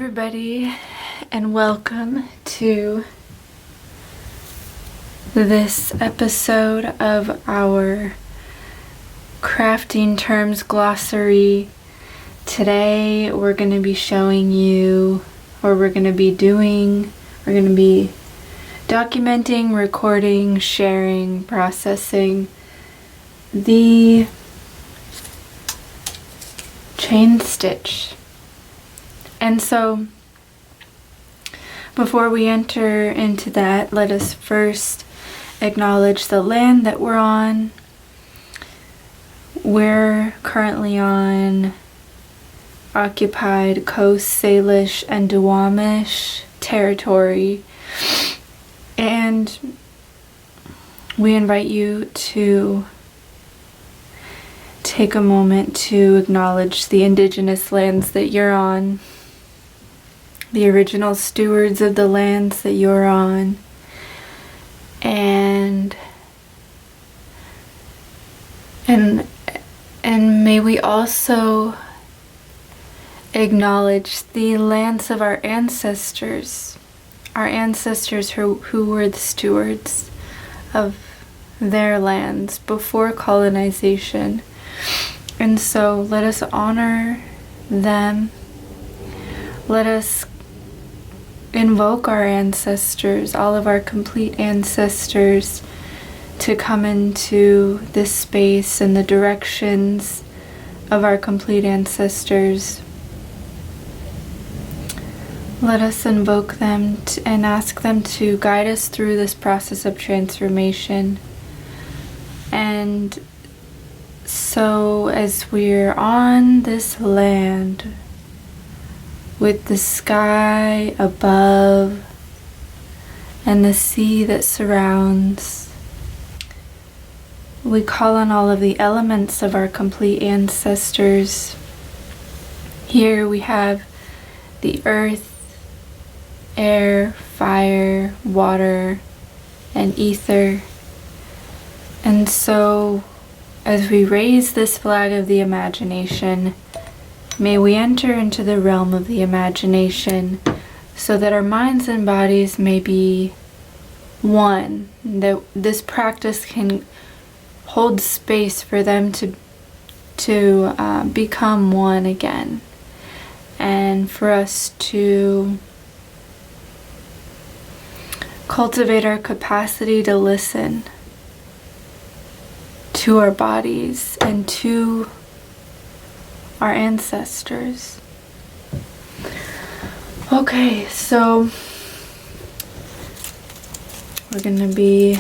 everybody, and welcome to this episode of our crafting terms glossary. Today we're going to be showing you, or we're going to be documenting, recording, sharing, processing the chain stitch. And so, before we enter into that, let us first acknowledge the land that we're on. We're currently on occupied Coast Salish and Duwamish territory, and we invite you to take a moment to acknowledge the indigenous lands that you're on, the original stewards of the lands that you're on, and may we also acknowledge the lands of our ancestors who were the stewards of their lands before colonization. And so let us honor them. Let us invoke our ancestors, all of our complete ancestors, to come into this space and the directions of our complete ancestors. Let us invoke them and ask them to guide us through this process of transformation. And so as we're on this land, with the sky above and the sea that surrounds, we call on all of the elements of our complete ancestors. Here we have the earth, air, fire, water, and ether. And so, as we raise this flag of the imagination, may we enter into the realm of the imagination so that our minds and bodies may be one, that this practice can hold space for them to become one again, and for us to cultivate our capacity to listen to our bodies and to our ancestors. Okay, so we're going to be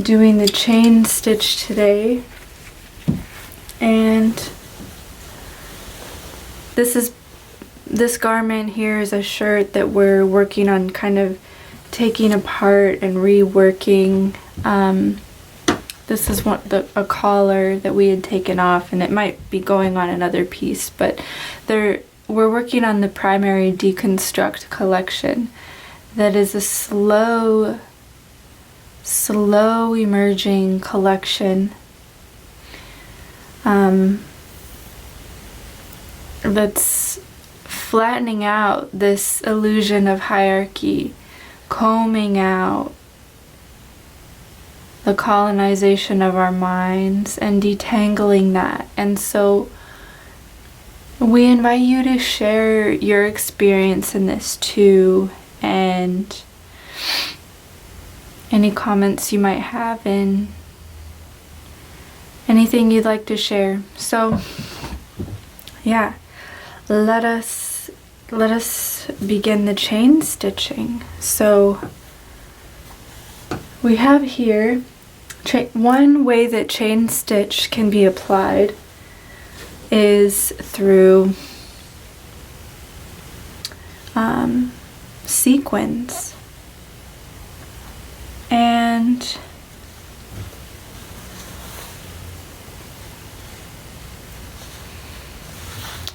doing the chain stitch today, and this garment here is a shirt that we're working on kind of taking apart and reworking. This is a collar that we had taken off, and it might be going on another piece, but we're working on the primary deconstruct collection. That is a slow emerging collection that's flattening out this illusion of hierarchy, combing out the colonization of our minds and detangling that. And so we invite you to share your experience in this too, and any comments you might have and anything you'd like to share. So yeah, let us begin the chain stitching. So we have here one way that chain stitch can be applied is through sequins. And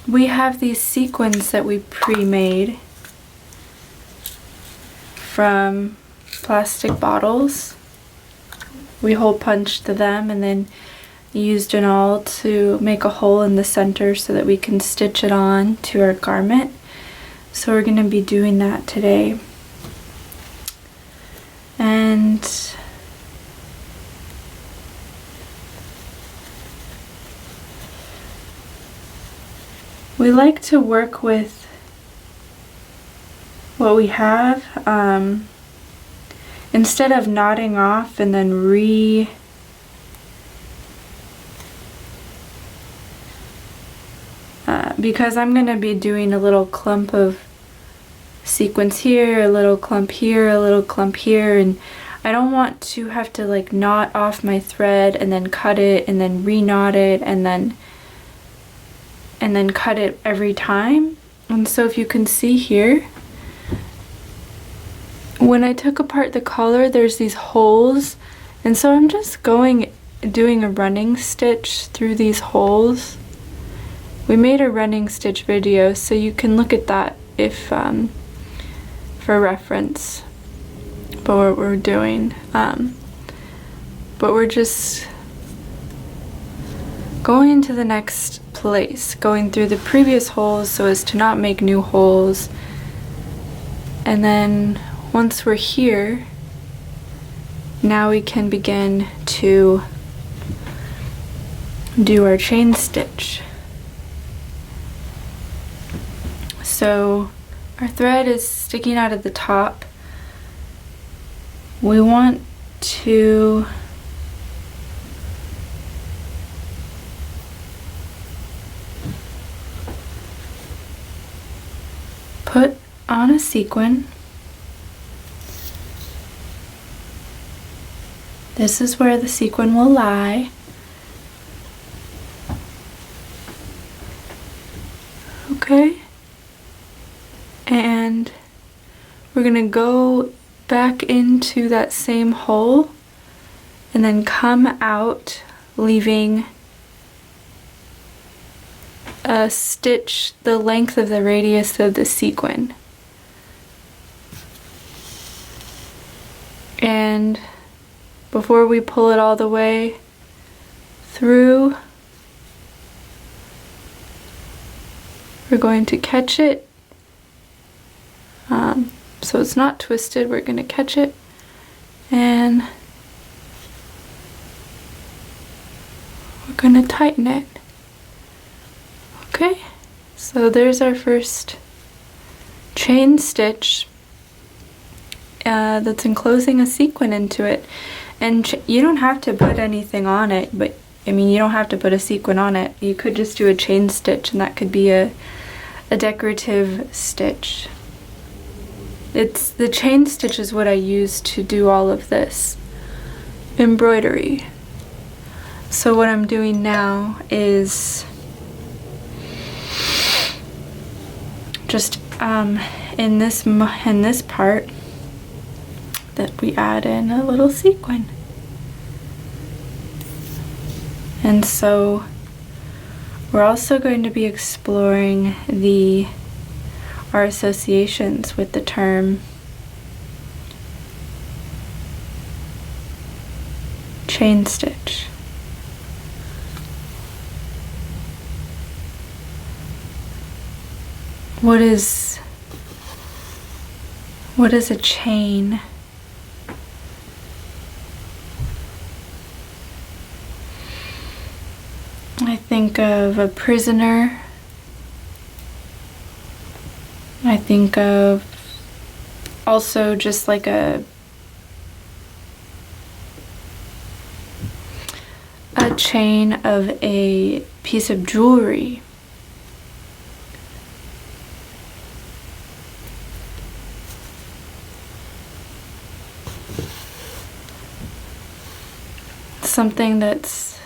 we have these sequins that we pre-made from plastic bottles. We hole punched them, and then used an awl to make a hole in the center so that we can stitch it on to our garment. So we're going to be doing that today. And we like to work with what we have instead of knotting off and then because I'm going to be doing a little clump of sequins here, a little clump here, a little clump here, and I don't want to have to like knot off my thread and then cut it and then re-knot it and then cut it every time. And so if you can see here, when I took apart the collar, there's these holes, and so I'm just doing a running stitch through these holes. We made a running stitch video, so you can look at that if for reference. But what we're doing, but we're just going to the next place, going through the previous holes so as to not make new holes. And then once we're here, now we can begin to do our chain stitch. So our thread is sticking out of the top. We want to put on a sequin. This is where the sequin will lie. Okay. And we're going to go back into that same hole and then come out, leaving a stitch the length of the radius of the sequin. And before we pull it all the way through, we're going to catch it. So it's not twisted, we're going to catch it and we're going to tighten it. Okay, so there's our first chain stitch that's enclosing a sequin into it. And you don't have to put anything on it, but I mean, you don't have to put a sequin on it. You could just do a chain stitch, and that could be a decorative stitch. It's the chain stitch is what I use to do all of this embroidery. So what I'm doing now is just in this part that we add in a little sequin. And so we're also going to be exploring our associations with the term chain stitch. What is a chain? I think of a prisoner. I think of also just like a chain of a piece of jewelry. Something that's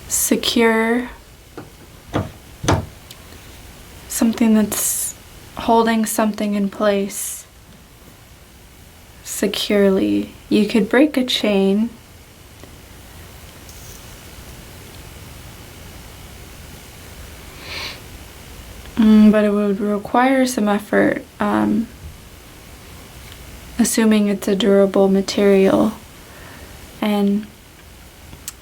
secure, something that's holding something in place securely. You could break a chain, but it would require some effort, assuming it's a durable material. And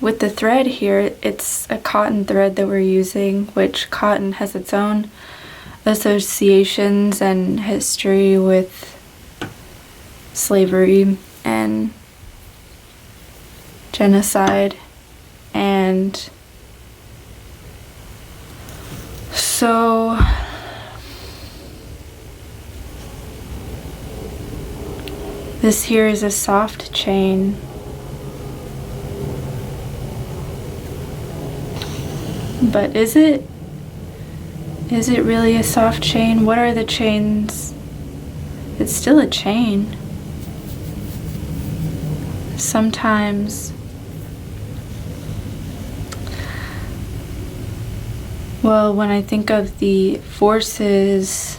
with the thread here, it's a cotton thread that we're using, which cotton has its own associations and history with slavery and genocide. And so this here is a soft chain. But is it really a soft chain? What are the chains? It's still a chain. Sometimes, well, when I think of the forces,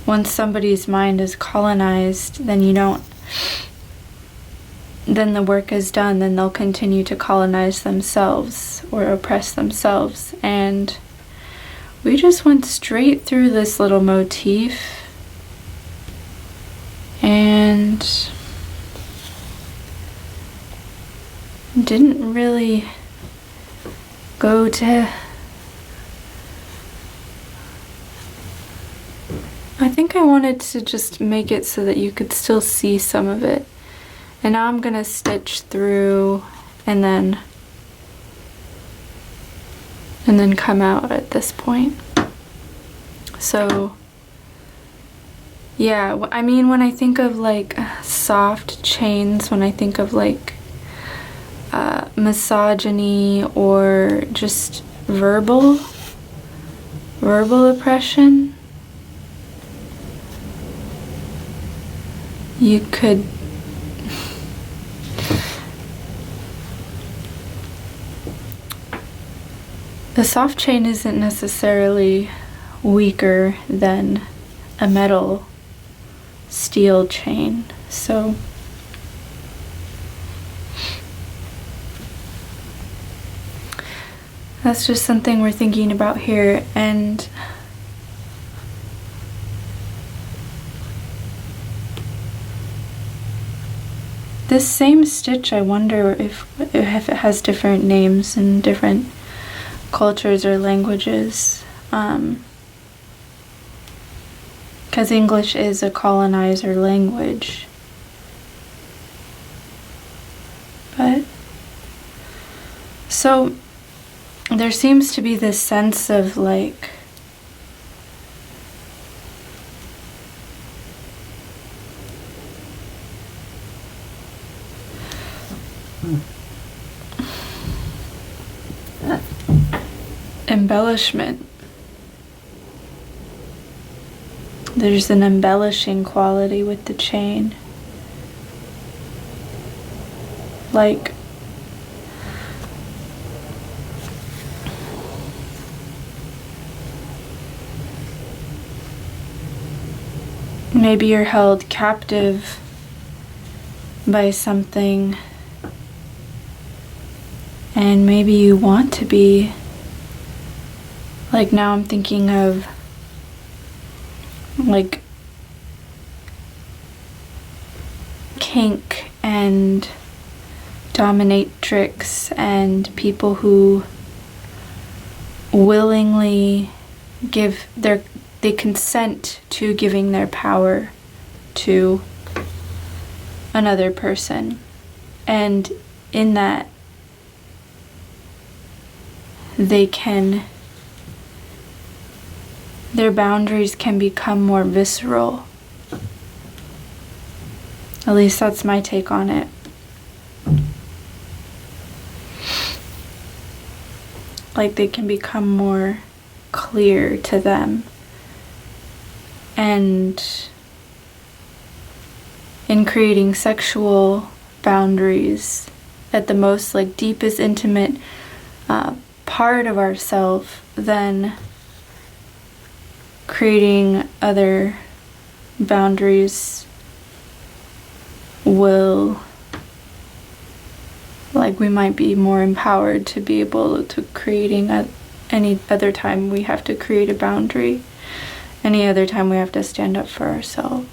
once somebody's mind is colonized, then then the work is done, then they'll continue to colonize themselves or oppress themselves. And we just went straight through this little motif and didn't really go to... I think I wanted to just make it so that you could still see some of it. And now I'm gonna stitch through and then come out at this point. So yeah, I mean, when I think of like soft chains, when I think of like misogyny or just verbal oppression, you could the soft chain isn't necessarily weaker than a metal steel chain. So that's just something we're thinking about here. And this same stitch, I wonder if it has different names in different cultures or languages, because English is a colonizer language. But so there seems to be this sense of like embellishment. There's an embellishing quality with the chain. Like maybe you're held captive by something and maybe you want to be. Like now I'm thinking of like kink and dominatrix and people who willingly they consent to giving their power to another person, and in that their boundaries can become more visceral. At least that's my take on it. Like they can become more clear to them. And in creating sexual boundaries at the most like deepest intimate part of ourself, then creating other boundaries will, like, we might be more empowered to be able to creating at any other time we have to create a boundary, any other time we have to stand up for ourselves.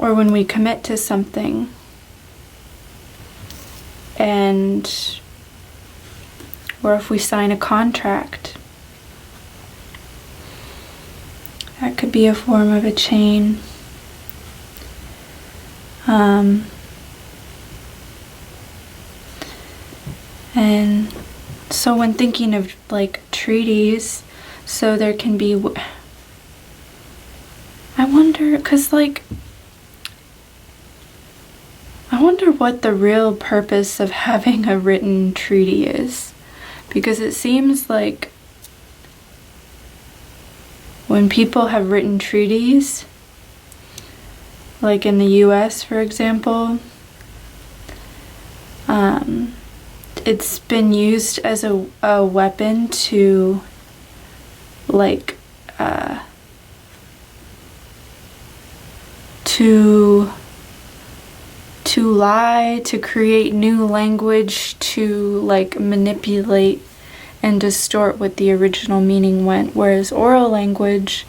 or when we commit to something, or if we sign a contract, that could be a form of a chain. And so when thinking of like treaties, so there can be, I wonder, because like, I wonder what the real purpose of having a written treaty is. Because it seems like when people have written treaties, like in the US, for example, it's been used as a weapon to, like, to lie, to create new language, to, like, manipulate and distort what the original meaning went. Whereas oral language,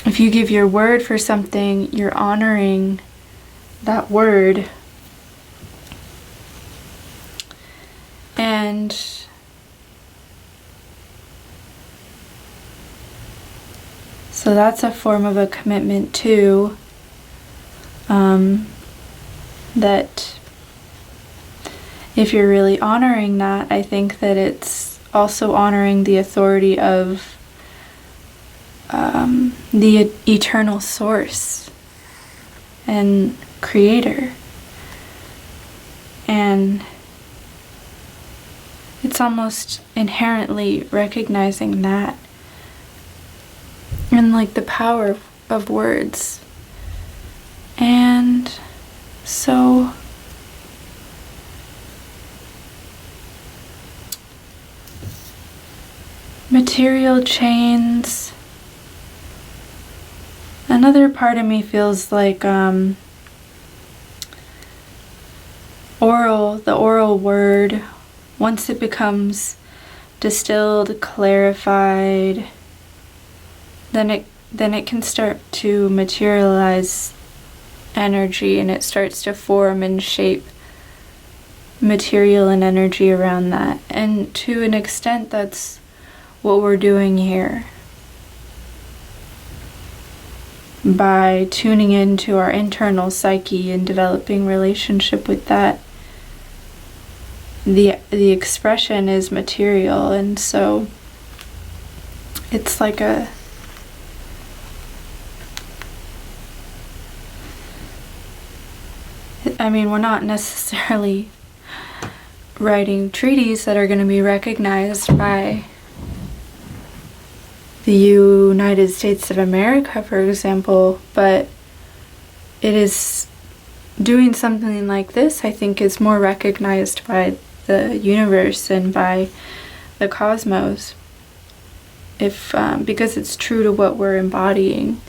if you give your word for something, you're honoring that word. And so that's a form of a commitment too, that if you're really honoring that, I think that it's also honoring the authority of the eternal source and creator. And it's almost inherently recognizing that and like the power of words. And so material chains, another part of me feels like the oral word, once it becomes distilled, clarified, then it can start to materialize energy, and it starts to form and shape material and energy around that. And to an extent, that's what we're doing here. By tuning into our internal psyche and developing relationship with that, the expression is material. And so it's like we're not necessarily writing treaties that are going to be recognized by the United States of America, for example, but it is doing something like this, I think, is more recognized by the universe and by the cosmos, because it's true to what we're embodying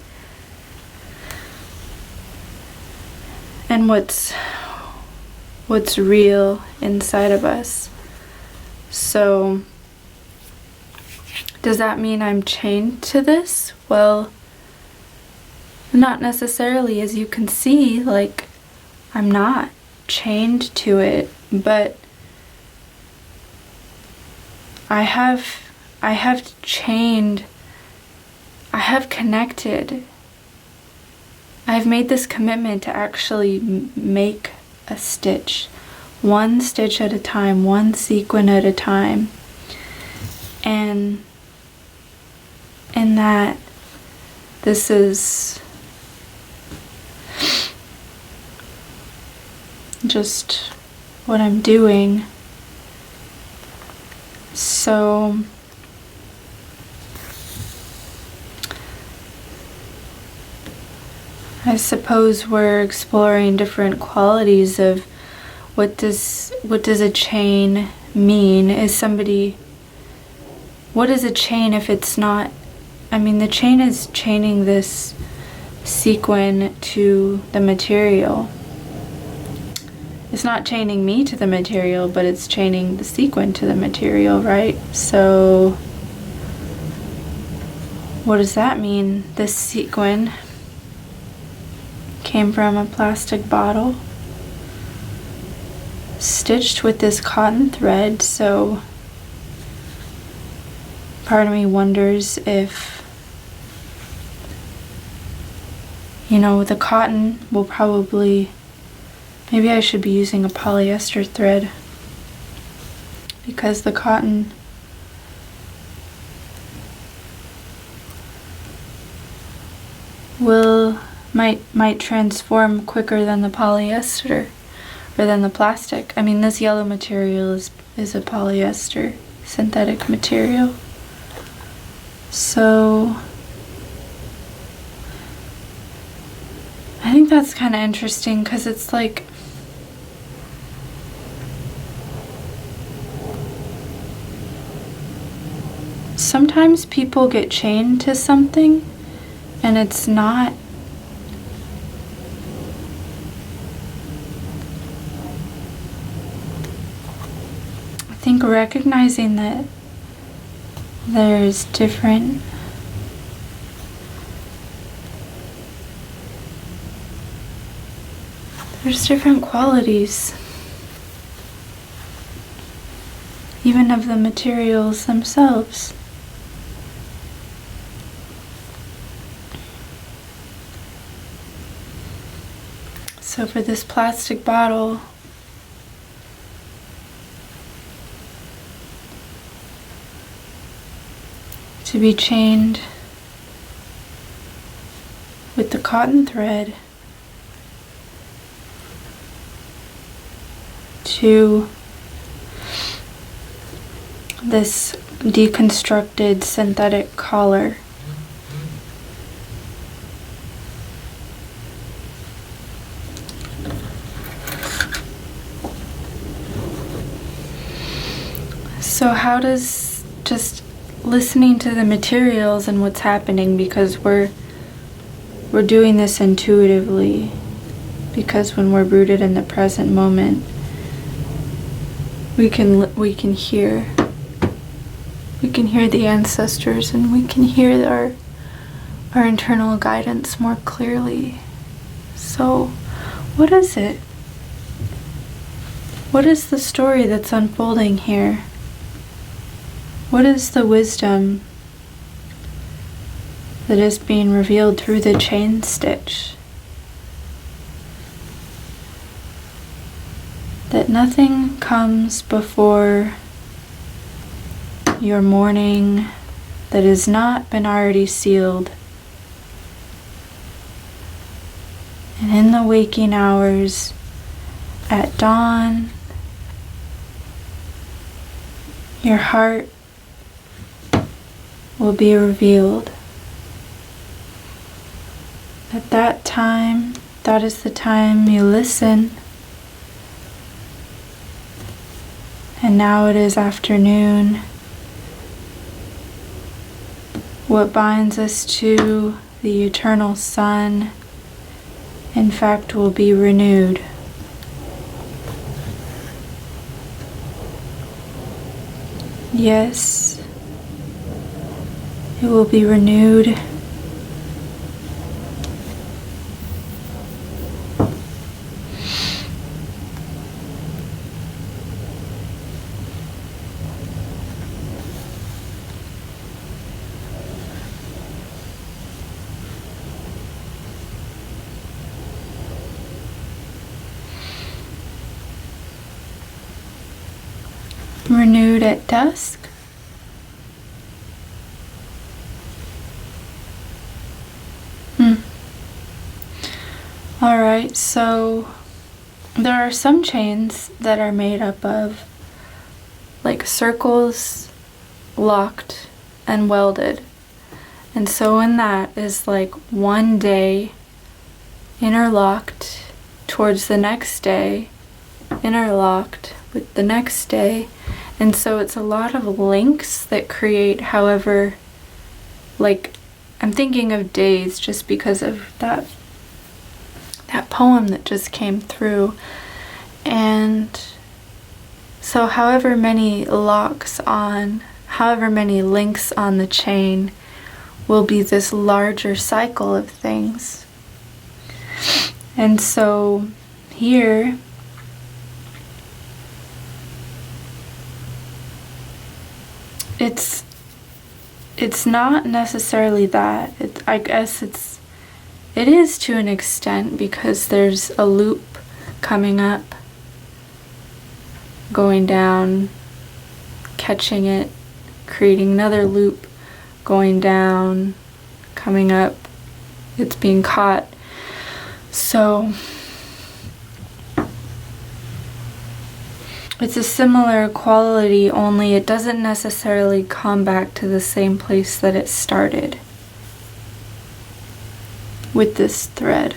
and what's real inside of us. So does that mean I'm chained to this? Well, not necessarily. As you can see, like, I'm not chained to it, but I have connected. I've made this commitment to actually make a stitch, one stitch at a time, one sequin at a time, and that this is just what I'm doing. So I suppose we're exploring different qualities of what does a chain mean? What is a chain if it's not, the chain is chaining this sequin to the material. It's not chaining me to the material, but it's chaining the sequin to the material, right? So what does that mean? This sequin came from a plastic bottle stitched with this cotton thread, so part of me wonders if, the cotton will probably, maybe I should be using a polyester thread, because the cotton might transform quicker than the polyester or than the plastic. I mean, this yellow material is a polyester synthetic material. So I think that's kind of interesting, because it's like sometimes people get chained to something and it's not I think recognizing that there's different qualities even of the materials themselves. So for this plastic bottle, to be chained with the cotton thread to this deconstructed synthetic collar, so how does just listening to the materials and what's happening, because we're doing this intuitively, because when we're rooted in the present moment, we can hear the ancestors, and we can hear our internal guidance more clearly. So what is it? What is the story that's unfolding here? What is the wisdom that is being revealed through the chain stitch? That nothing comes before your morning that has not been already sealed. And in the waking hours, at dawn, your heart will be revealed. At that time, that is the time you listen. And now it is afternoon. What binds us to the eternal sun, in fact, will be renewed. Yes, it will be renewed. Renewed at dusk. Alright, so there are some chains that are made up of like circles locked and welded. And so in that is like one day interlocked towards the next day, interlocked with the next day. And so it's a lot of links that create, however, like, I'm thinking of days just because of that poem that just came through. And so however many links on the chain will be this larger cycle of things. And so here, it's not necessarily that. I guess it is to an extent, because there's a loop coming up, going down, catching it, creating another loop, going down, coming up, it's being caught. So it's a similar quality, only it doesn't necessarily come back to the same place that it started with this thread.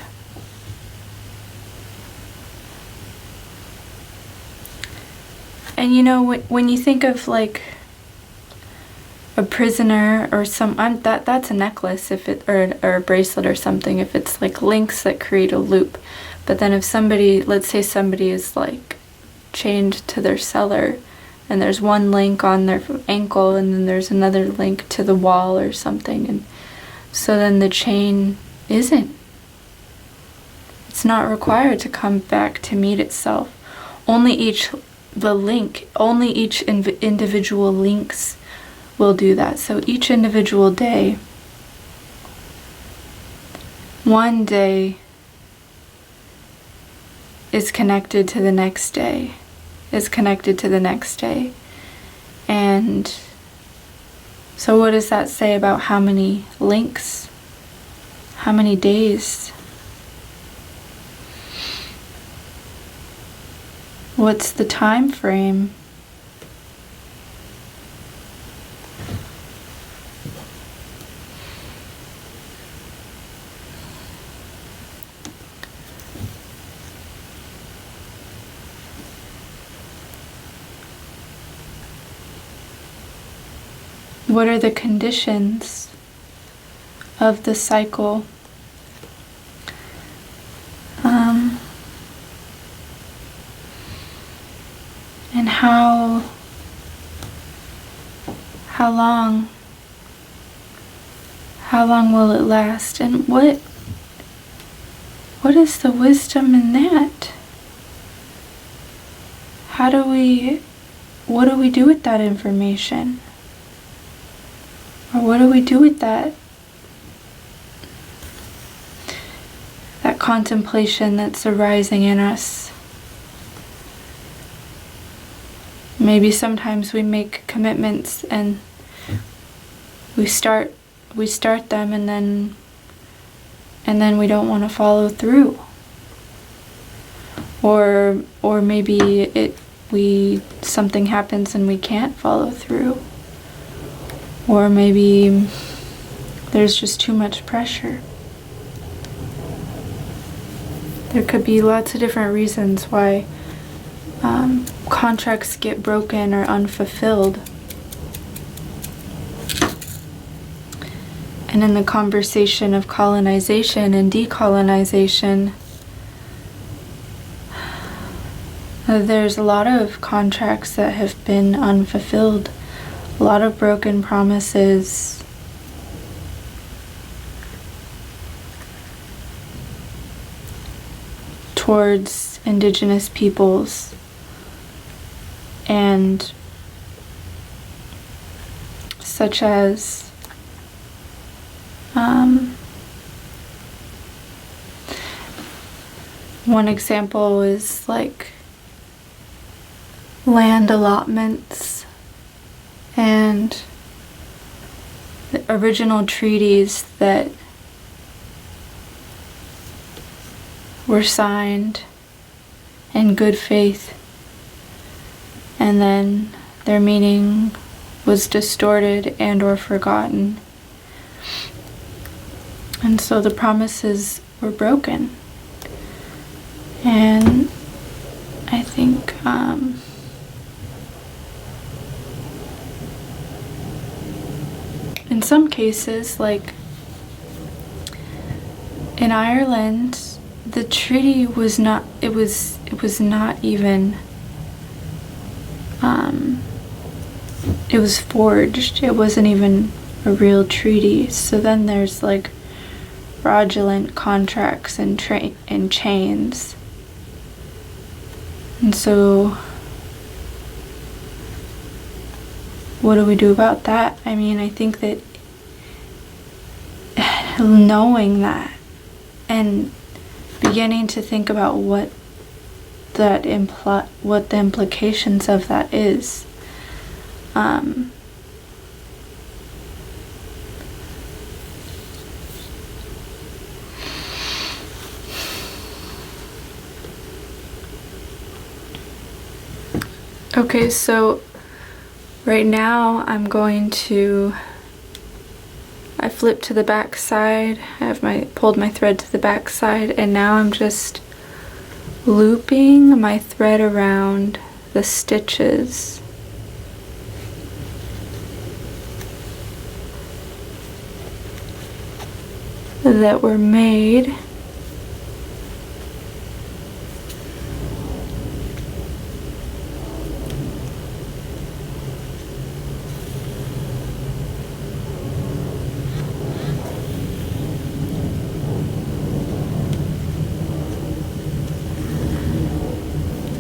And you know, when you think of like a prisoner or that's a necklace, if it or a bracelet or something, if it's like links that create a loop. But then if somebody, let's say somebody is like chained to their cellar, and there's one link on their ankle, and then there's another link to the wall or something, and so then the chain it's not required to come back to meet itself. Only each individual links will do that. So each individual day, one day is connected to the next day, is connected to the next day. And so what does that say about how many links, how many days? What's the time frame? What are the conditions of the cycle? And how long will it last? And what is the wisdom in that? What do we do with that information? Or what do we do with that contemplation that's arising in us? Maybe sometimes we make commitments and we start them, and then we don't want to follow through. Or maybe something happens and we can't follow through. Or maybe there's just too much pressure. There could be lots of different reasons why contracts get broken or unfulfilled. And in the conversation of colonization and decolonization, there's a lot of contracts that have been unfulfilled, a lot of broken promises. Towards indigenous peoples, and such as one example is like land allotments and the original treaties that were signed in good faith, and then their meaning was distorted and or forgotten, and so the promises were broken. And I think in some cases, like in Ireland, the treaty was not, it was not even, it was forged. It wasn't even a real treaty. So then there's like fraudulent contracts and chains. And so, what do we do about that? I mean, I think that knowing that and beginning to think about what the implications of that is. Okay, so right now I flipped to the back side. I have pulled my thread to the back side, and now I'm just looping my thread around the stitches. That were made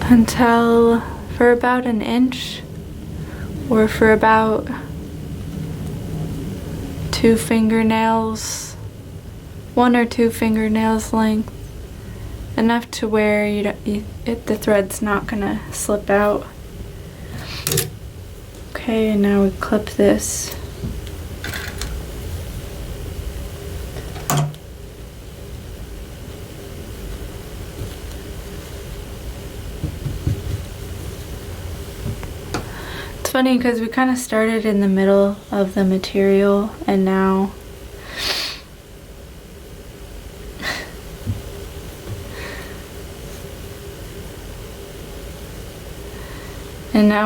until for about an inch or for about 2 fingernails, 1 or 2 fingernails length, enough to where the thread's not gonna slip out. Okay, and now we clip this. It's funny because we kind of started in the middle of the material, and now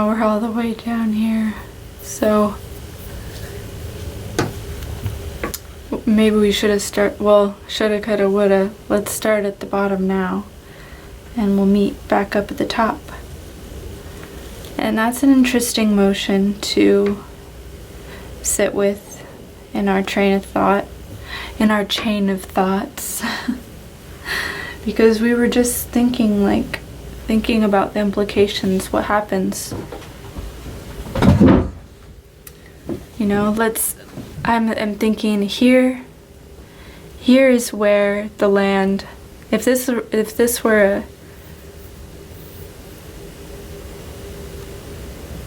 we're all the way down here. So maybe we should have shoulda, coulda, woulda. Let's start at the bottom now, and we'll meet back up at the top. And that's an interesting motion to sit with in our chain of thoughts, because we were just thinking about the implications, what happens. I'm thinking here is where the land, if this were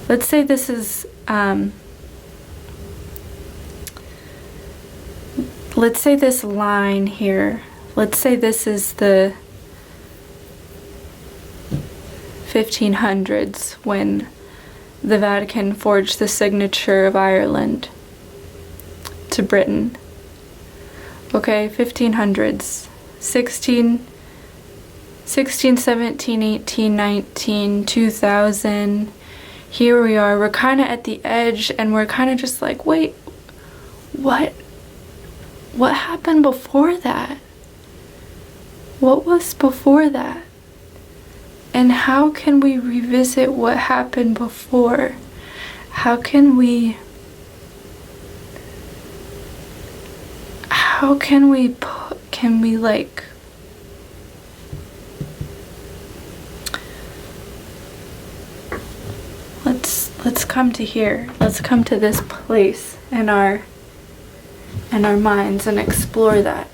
let's say this is, let's say this line here, let's say this is the 1500s when the Vatican forged the signature of Ireland to Britain. Okay, 1500s. 16, 17, 18, 19, 2000. Here we are. We're kind of at the edge, and we're kind of just like, wait, what happened before that? What was before that? And how can we revisit what happened before? How can we let's come to here. Let's come to this place in our minds and explore that.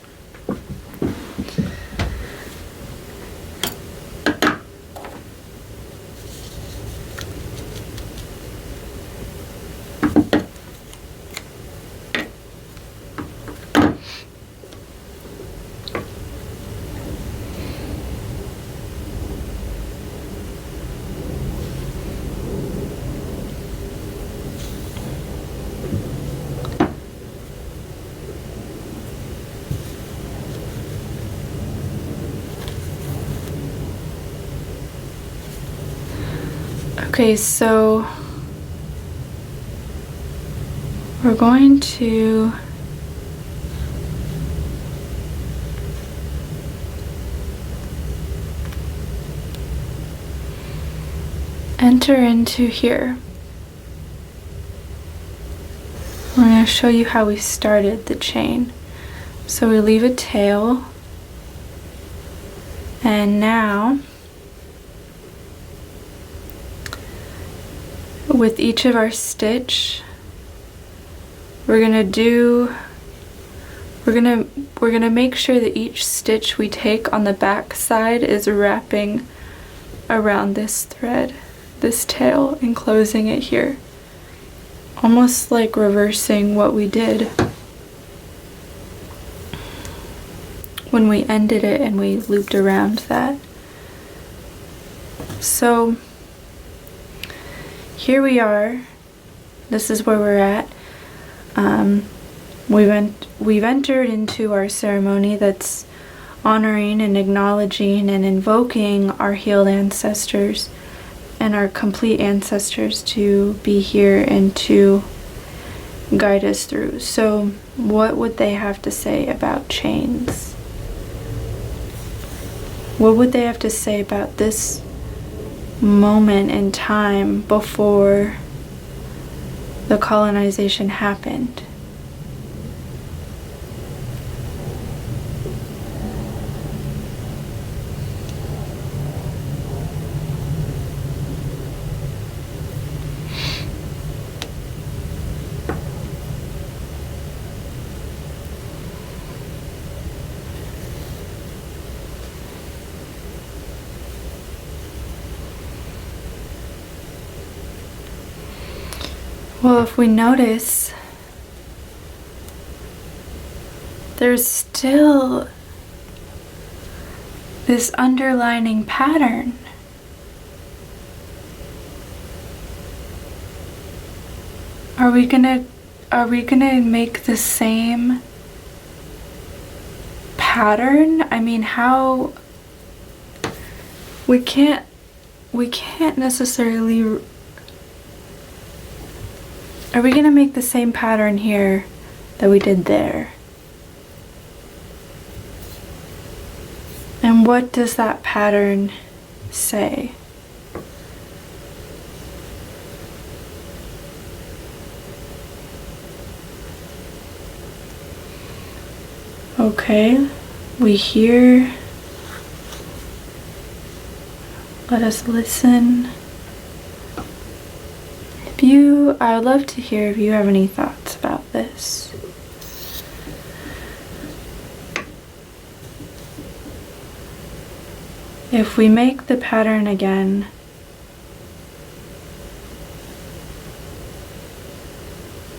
Okay, so we're going to enter into here. I'm going to show you how we started the chain. So we leave a tail, and now with each of our stitch, we're gonna make sure that each stitch we take on the back side is wrapping around this thread, this tail, and closing it here. Almost like reversing what we did when we ended it and we looped around that. So here we are. This is where we're at. We've entered into our ceremony that's honoring and acknowledging and invoking our healed ancestors and our complete ancestors to be here and to guide us through. So what would they have to say about chains? What would they have to say about this moment in time before the colonization happened? Well, if we notice, there's still this underlining pattern. Are we gonna make the same pattern? I mean, how we can't necessarily. Are we gonna make the same pattern here that we did there? And what does that pattern say? Okay, we hear. Let us listen. I would love to hear if you have any thoughts about this. If we make the pattern again,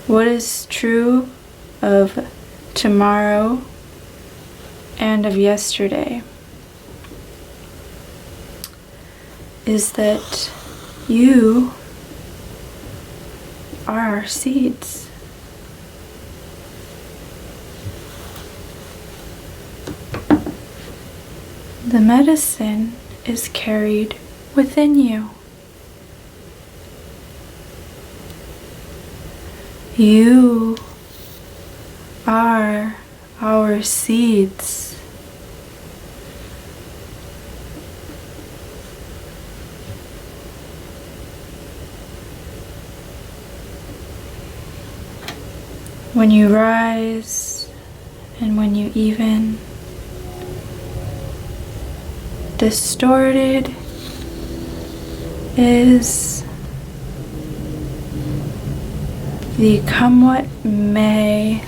what is true of tomorrow and of yesterday is that you are our seeds. The medicine is carried within you. You are our seeds. When you rise and when you even, distorted is the come what may.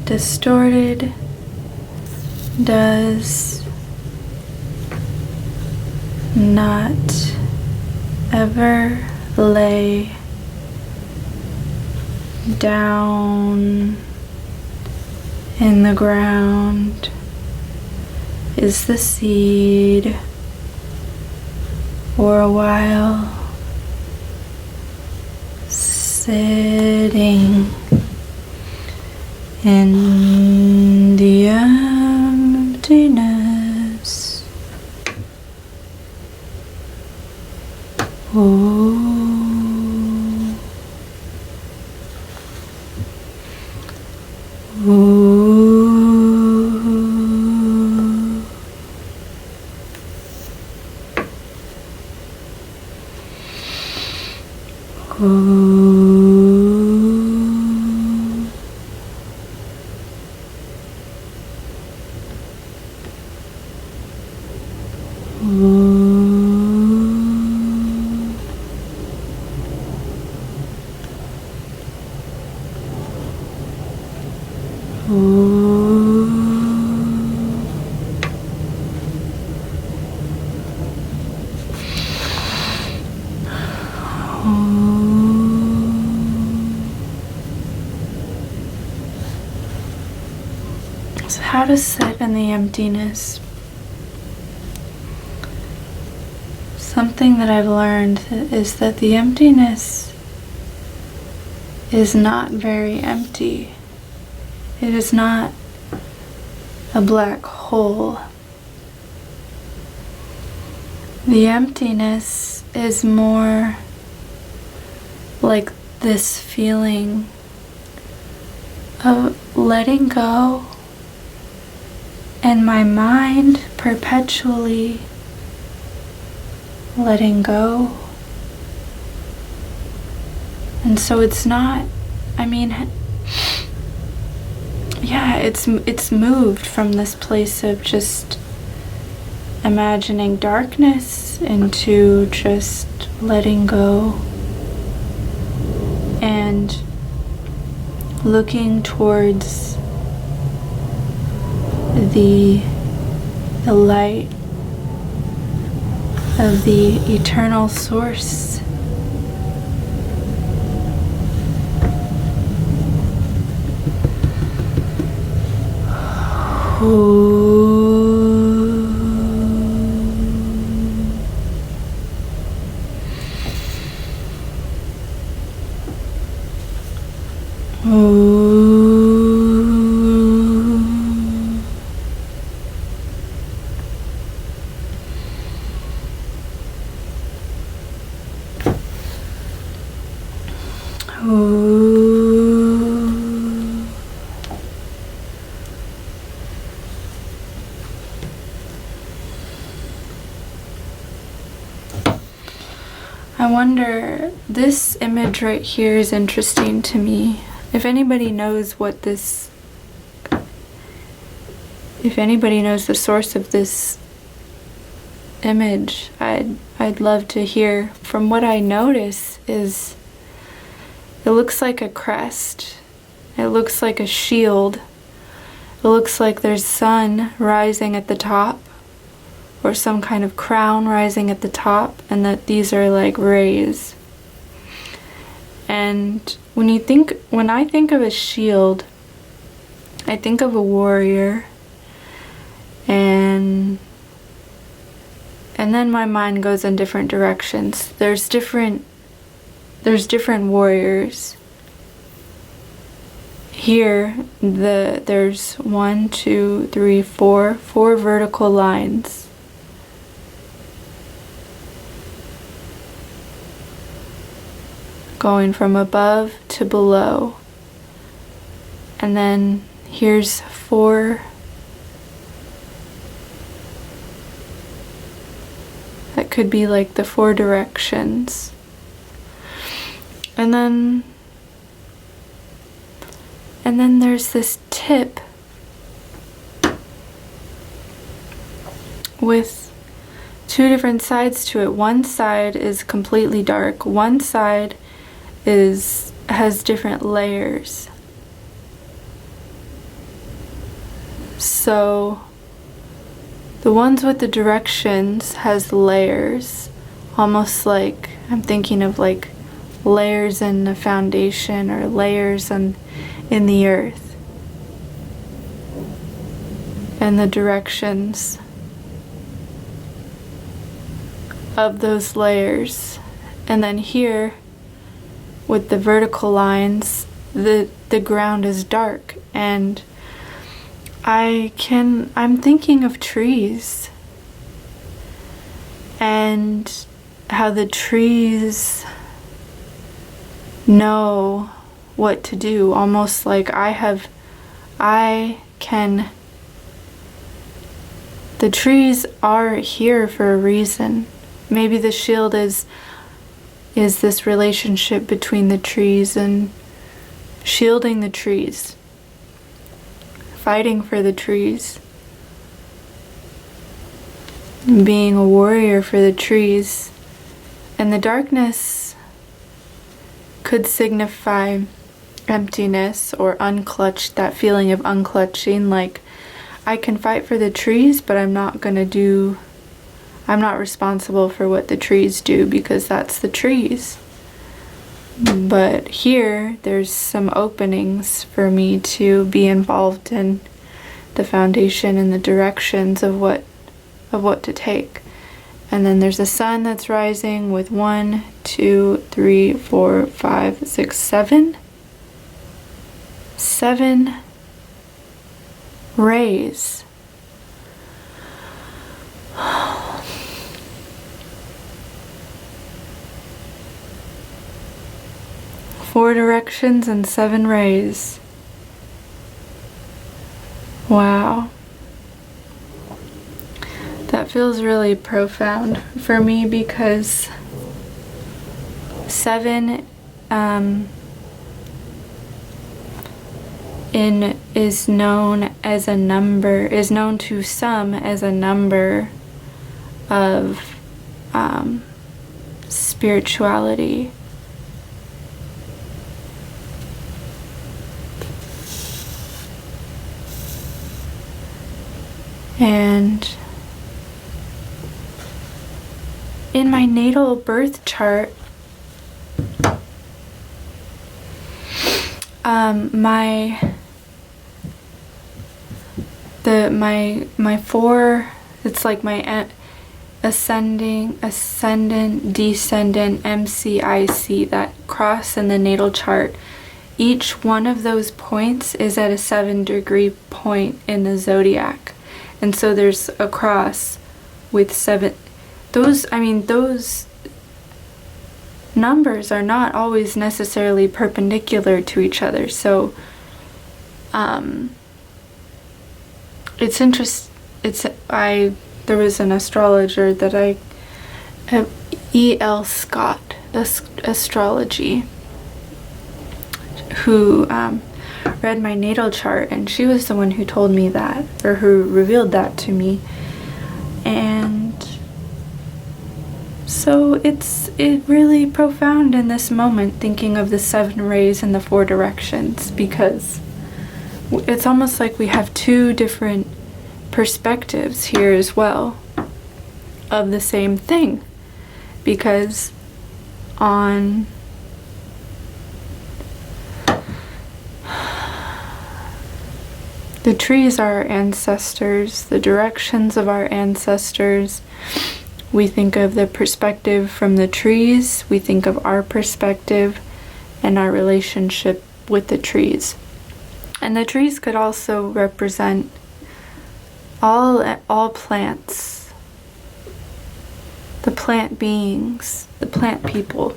Distorted does not ever lay down in the ground, is the seed for a while sitting in the emptiness. Oh. So how to sit in the emptiness. Something that I've learned is that the emptiness is not very empty. It is not a black hole. The emptiness is more like this feeling of letting go, and my mind perpetually letting go. And so it's not, it's moved from this place of just imagining darkness into just letting go and looking towards the light of the eternal source. I wonder, this image right here is interesting to me. If anybody knows the source of this image, I'd love to hear. From what I notice is it looks like a crest. It looks like a shield. It looks like there's sun rising at the top, or some kind of crown rising at the top, and that these are like rays. And when I think of a shield, I think of a warrior, and then my mind goes in different directions. There's different warriors. Here, there's 1, 2, 3, 4 vertical lines. Going from above to below. And then here's 4 that could be like the 4 directions. And then there's this tip with 2 different sides to it. One side is completely dark. One side has different layers. So the ones with the directions has layers, almost like, I'm thinking of like layers in a foundation or layers in the earth. And the directions of those layers. And then here, with the vertical lines, the ground is dark, and I'm thinking of trees, and how the trees know what to do, almost like the trees are here for a reason. Maybe the shield is this relationship between the trees and shielding the trees, fighting for the trees. being a warrior for the trees. And the darkness could signify emptiness or unclutched, that feeling of unclutching, like I can fight for the trees, but I'm not responsible for what the trees do because that's the trees. But here, there's some openings for me to be involved in the foundation and the directions of what to take. And then there's a sun that's rising with 1, 2, 3, 4, 5, 6, 7 rays. Four directions and 7 rays. Wow. That feels really profound for me because 7 is known to some as a number of spirituality. And in my natal birth chart, my 4, it's like my ascendant, descendant, MCIC, that cross in the natal chart. Each one of those points is at a 7-degree point in the zodiac. And so there's a cross with 7. Those numbers are not always necessarily perpendicular to each other. So it's interesting. There was an astrologer that E.L. Scott Astrology, who read my natal chart, and she was the one who told me that, or who revealed that to me. And so it's really profound in this moment, thinking of the 7 rays and the 4 directions, because it's almost like we have 2 different perspectives here as well of the same thing, because on the trees are our ancestors, the directions of our ancestors. We think of the perspective from the trees, we think of our perspective and our relationship with the trees. And the trees could also represent all plants, the plant beings, the plant people.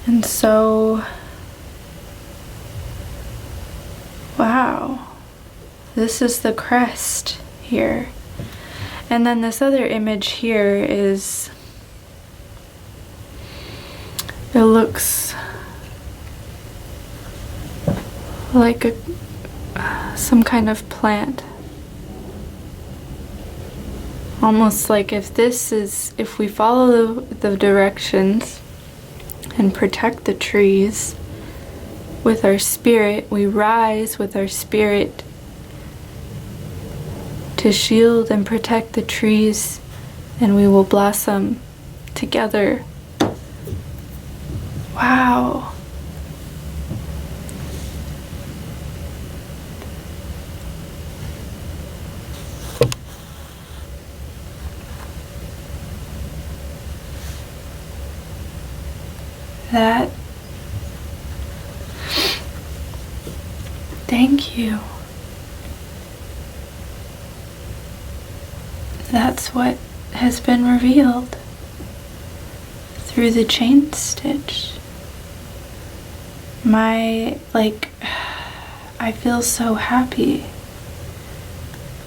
And so, wow, this is the crest here. And then this other image here is, it looks like some kind of plant. Almost like if we follow the directions and protect the trees with our spirit, we rise with our spirit to shield and protect the trees, and we will blossom together. Wow. Thank you. That's what has been revealed through the chain stitch. I feel so happy.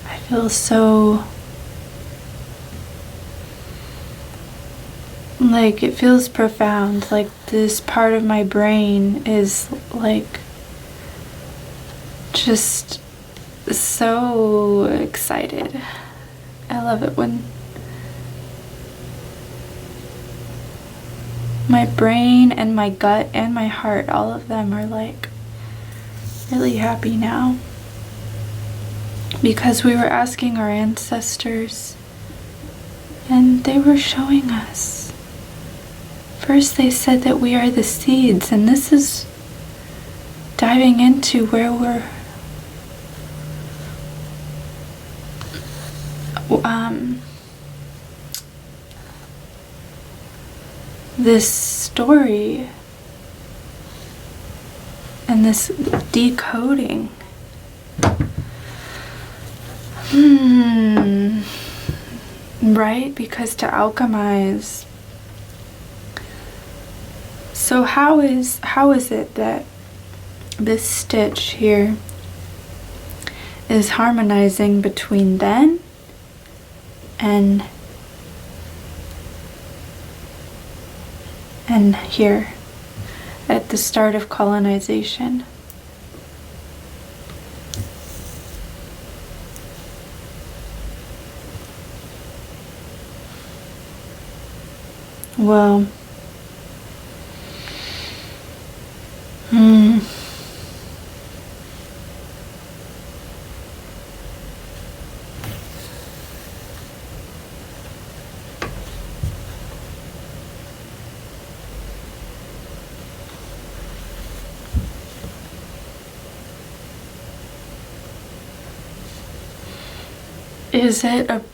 I feel so, like, it feels profound. Like, this part of my brain is like just so excited love it when my brain and my gut and my heart, all of them are like really happy now. Because we were asking our ancestors and they were showing us. First they said that we are the seeds, and this is diving into where we're this story and this decoding. Right? Because to alchemize. So how is it that this stitch here is harmonizing between then and here at the start of colonization? Well,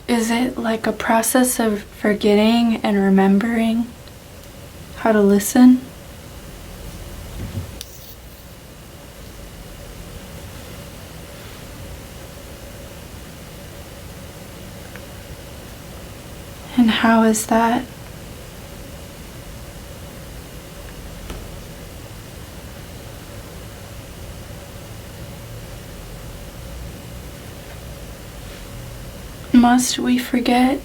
is it like a process of forgetting and remembering how to listen? And how is that? Must we forget?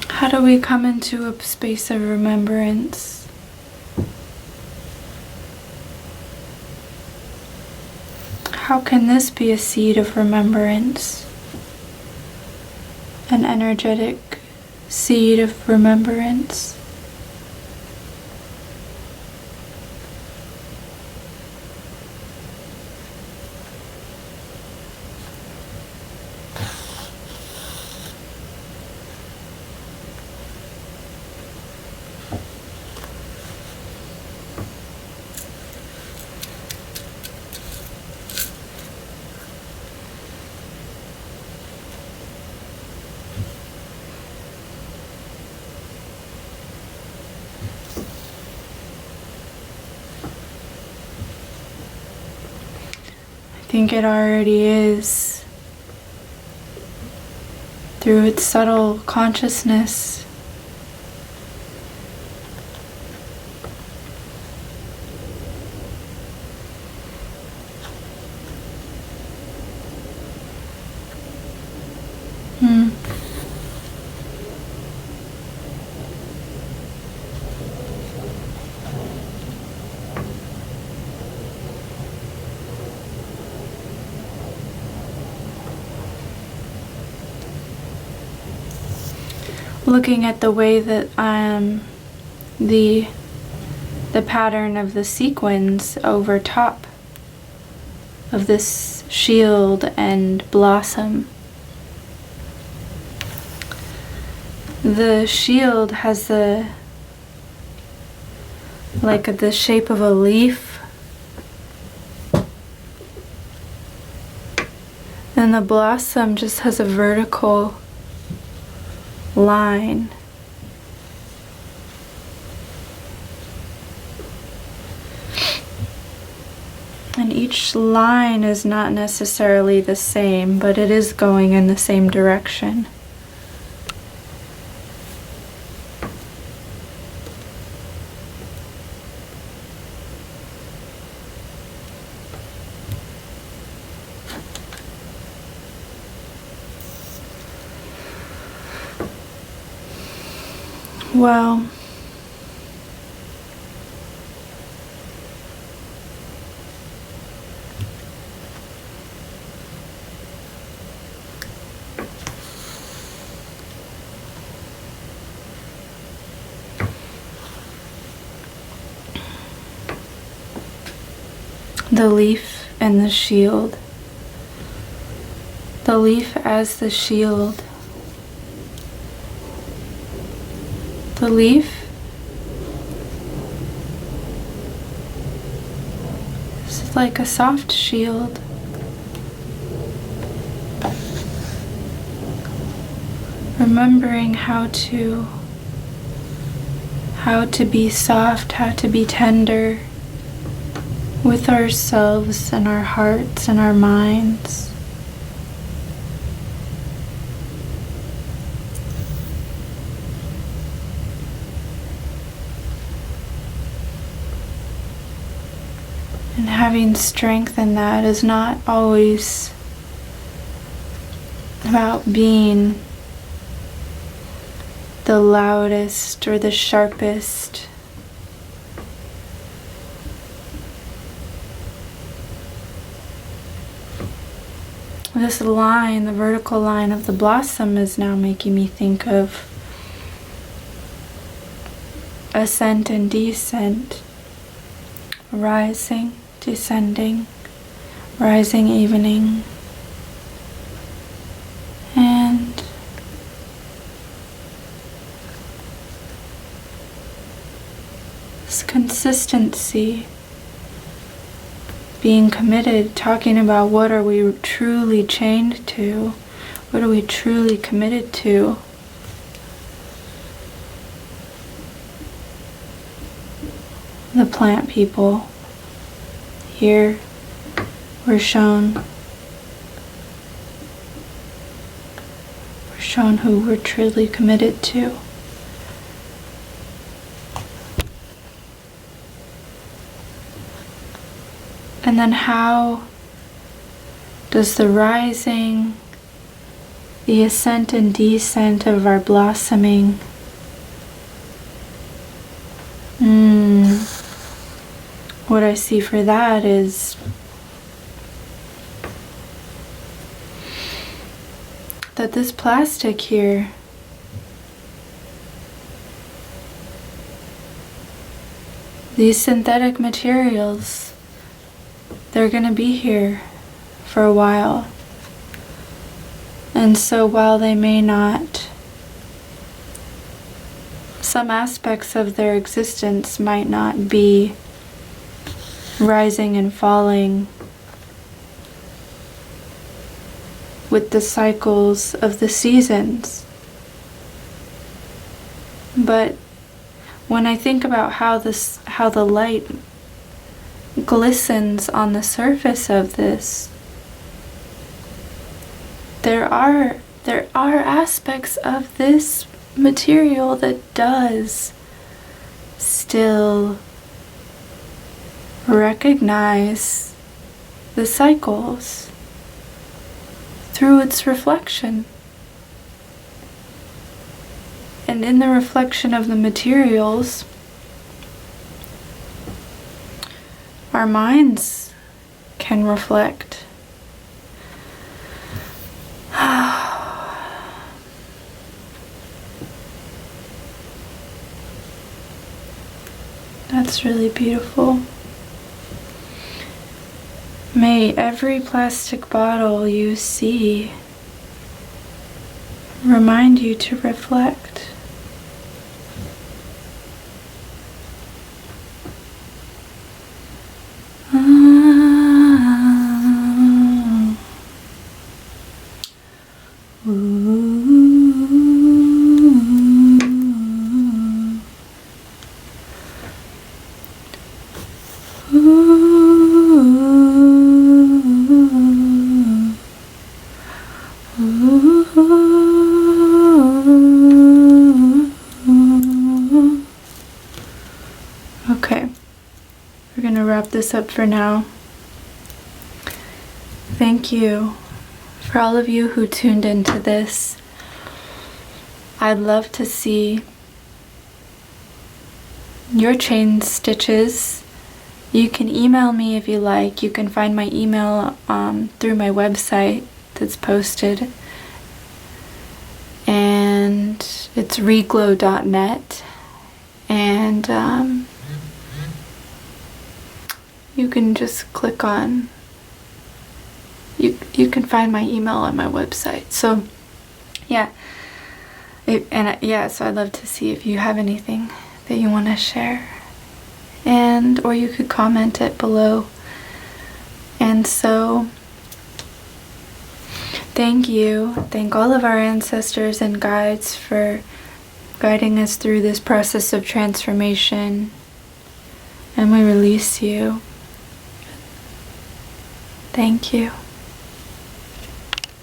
How do we come into a space of remembrance? How can this be a seed of remembrance? An energetic seed of remembrance? I think it already is, through its subtle consciousness. Looking at the way that the pattern of the sequins over top of this shield and blossom. The shield has the shape of a leaf, and the blossom just has a vertical line. And each line is not necessarily the same, but it is going in the same direction. Well, The leaf and the shield. The leaf as the shield. The leaf is like a soft shield. Remembering how to be soft, how to be tender with ourselves and our hearts and our minds. And having strength in that is not always about being the loudest or the sharpest. This line, the vertical line of the blossom, is now making me think of ascent and descent, rising, descending, rising, evening, and this consistency, being committed, talking about what are we truly chained to, what are we truly committed to. The plant people, here we're shown who we're truly committed to. And then how does the rising, the ascent and descent of our blossoming, what I see for that is that this plastic here these synthetic materials, they're going to be here for a while. And so while they may not, some aspects of their existence might not be rising and falling with the cycles of the seasons. But when I think about how the light glistens on the surface of this, there are aspects of this material that does still recognize the cycles through its reflection. And in the reflection of the materials, our minds can reflect. That's really beautiful. May every plastic bottle you see remind you to reflect. Okay, we're going to wrap this up for now. Thank you for all of you who tuned into this. I'd love to see your chain stitches. You can email me if you like. You can find my email through my website that's posted. And it's reglow.net. And you can just click on, you can find my email on my website. So yeah, so I'd love to see if you have anything that you want to share, or you could comment it below. And so thank all of our ancestors and guides for guiding us through this process of transformation, and we release you. Thank you.